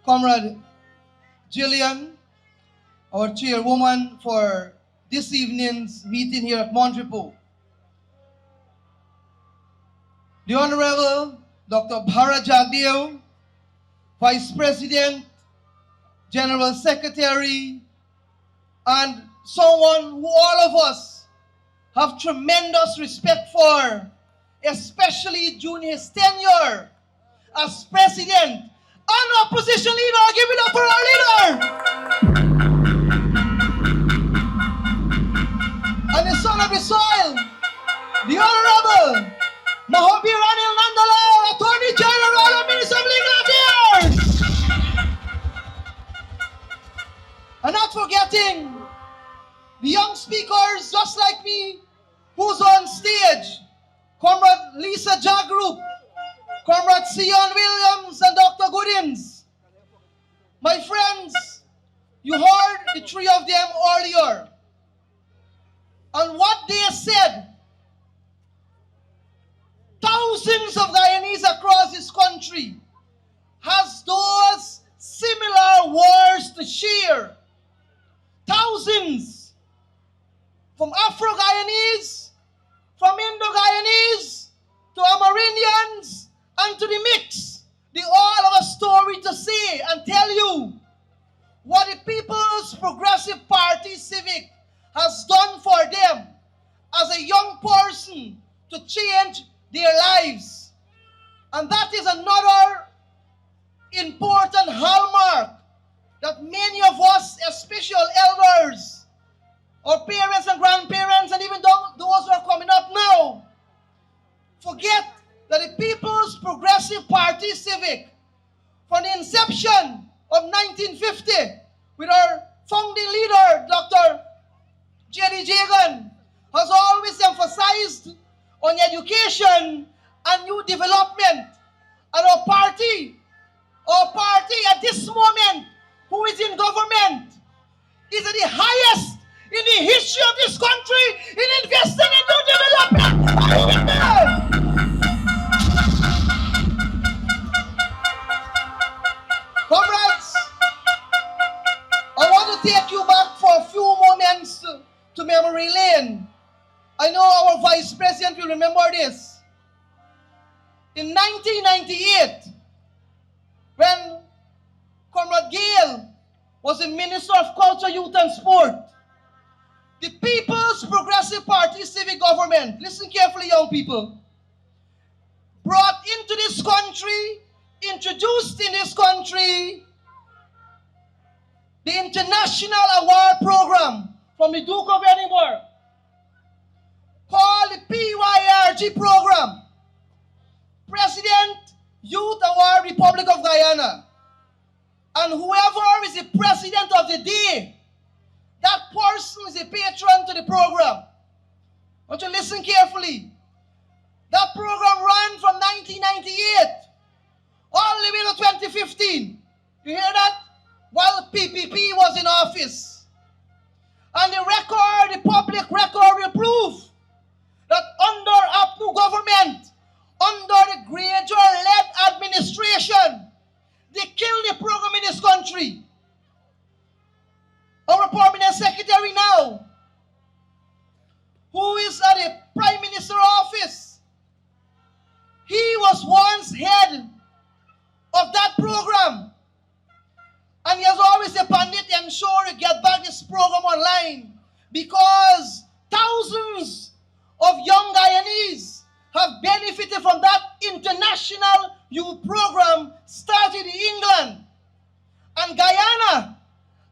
Comrade Jillian, our chairwoman for this evening's meeting here at Mon Repos. The Honorable Dr. Bhara Jagdeo, Vice President, General Secretary, and someone who all of us have tremendous respect for, especially during his tenure as President and Opposition Leader. Give it up for our leader! And the son of the soil, the Honorable Mahobi Ranil Nandala, Attorney General and Minister of Legal Affairs. And not forgetting the young speakers just like me who's on stage. Comrade Lisa Jagrup, Comrade Sion Williams, and Dr. Goodins. My friends, you heard the three of them earlier. And what they said, thousands of Guyanese across this country has those similar words to share. Thousands. From Afro-Guyanese, from Indo-Guyanese, to Amerindians, and to the mix. They all have a story to say and tell you what the People's Progressive Party Civic has done for them as a young person to change their lives. And that is another important hallmark that many of us, especially elders, our parents and grandparents, and even those who are coming up now, forget that the People's Progressive Party Civic, from the inception of 1950, with our founding leader, Dr. Jerry Jagan, has always emphasized on education and new development. And our party at this moment, who is in government, is at the highest in the history of this country in investing in new development. Comrades, I want to take you back for a few moments to memory lane. I know our Vice President will remember this. In 1998, when Comrade Gale was the Minister of Culture, Youth and Sport, the People's Progressive Party Civic Government, listen carefully, young people, brought into this country, introduced in this country, the International Award Program from the Duke of Edinburgh, called the PYRG Program, President Youth Award Republic of Guyana. And whoever is the president of the day, that person is a patron to the program. I want you to listen carefully. That program ran from 1998 all the way to 2015. You hear that? While PPP was in office. And the public record will prove that under APNU government, under the Granger-led administration, they killed the program in this country. Our permanent secretary now, who is at the Prime Minister office, he was once head of that program. And he has always depended to ensure to get back this program online, because thousands of young Guyanese have benefited from that international youth program started in England. And Guyana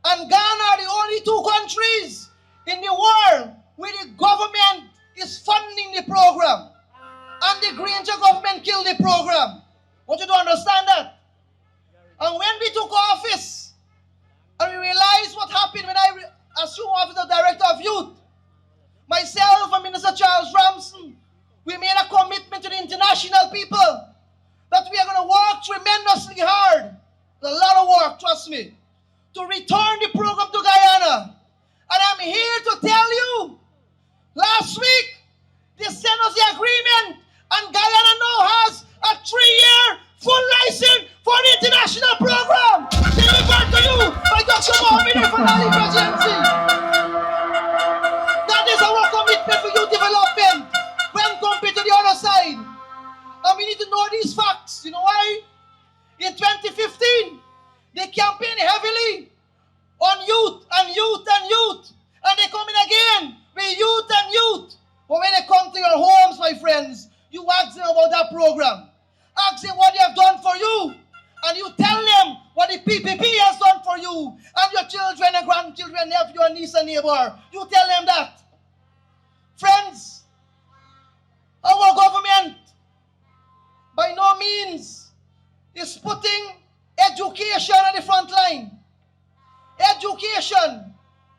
and Ghana are the only two countries in the world where the government is funding the program. And the Granger government killed the program. I want you to understand that. And when we took office, and we realized what happened when I assumed office of Director of Youth, myself and Minister Charles Ramson, we made a commitment to the international people that we are going to work tremendously hard. A lot of work, trust me, to return the program to Guyana. And I'm here to tell you, last week, they sent us the agreement, and Guyana now has a 3-year full license for the international program. campaign heavily on youth and youth and youth. And they come in again with youth and youth. But when they come to your homes, my friends, you ask them about that program. Ask them what they have done for you. And you tell them what the PPP has done for you. And your children and grandchildren, nephew and niece and neighbor. You tell them that. Friends, our government by no means is putting education at the front line. Education.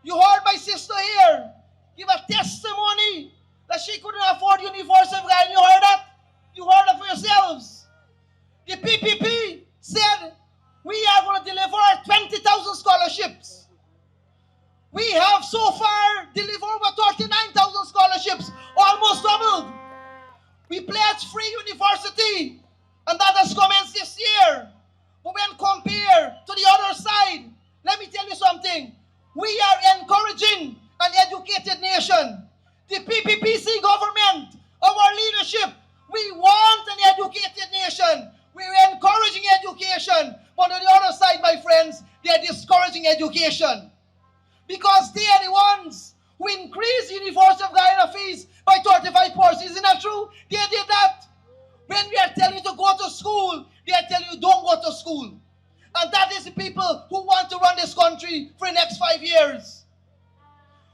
You heard my sister here give a testimony that she couldn't afford universal guide. You heard that? You heard it for yourselves. The PPP said we are going to deliver 20,000 scholarships. We have so far delivered over 39,000 scholarships, almost doubled. We pledged free university, and that has commenced this year. But when compared to the other side, let me tell you something. We are encouraging an educated nation. The PPPC government, our leadership, we want an educated nation. We're encouraging education. But on the other side, my friends, they're discouraging education. Because they are the ones who increase universal guidance fees by 35%. Isn't that true? They did that. When we are telling you to go to school, they are telling you don't go to school. And that is the people who want to run this country for the next 5 years.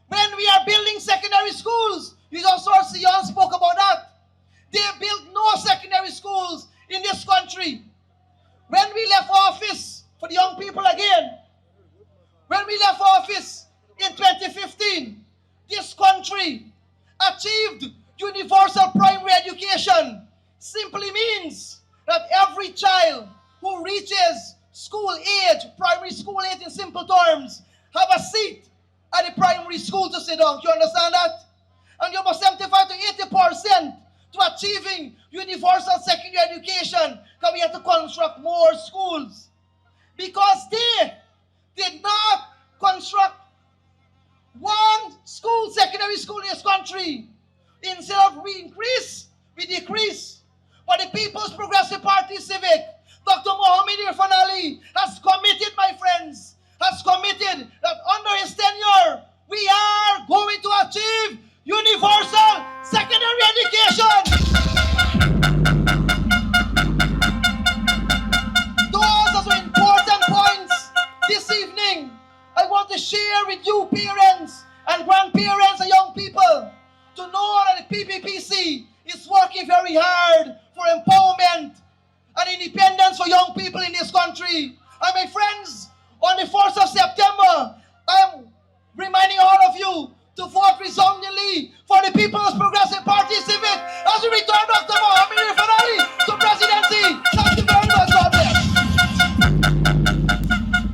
When we are building secondary schools, you just saw Sion spoke about that. They built no secondary schools in this country. When we left office, for the young people again, when we left office in 2015, this country achieved universal primary education. Simply means that every child who reaches school age, primary school age in simple terms, have a seat at the primary school to sit down. Do you understand that? And you're about 75 to 80% to achieving universal secondary education because we have to construct more schools. Because they did not construct one school, secondary school in this country. Instead of we increase, we decrease. But the People's Progressive Party Civic, Dr. Mohammed Irfan Ali, has committed, my friends, has committed that under his tenure, we are going to achieve universal secondary education. Those are some important points this evening. I want to share with you parents and grandparents and young people to know that the PPPC is working very hard for empowerment and independence for young people in this country. And my friends, on the 1st of September, I am reminding all of you to vote resoundingly for the People's Progressive Party.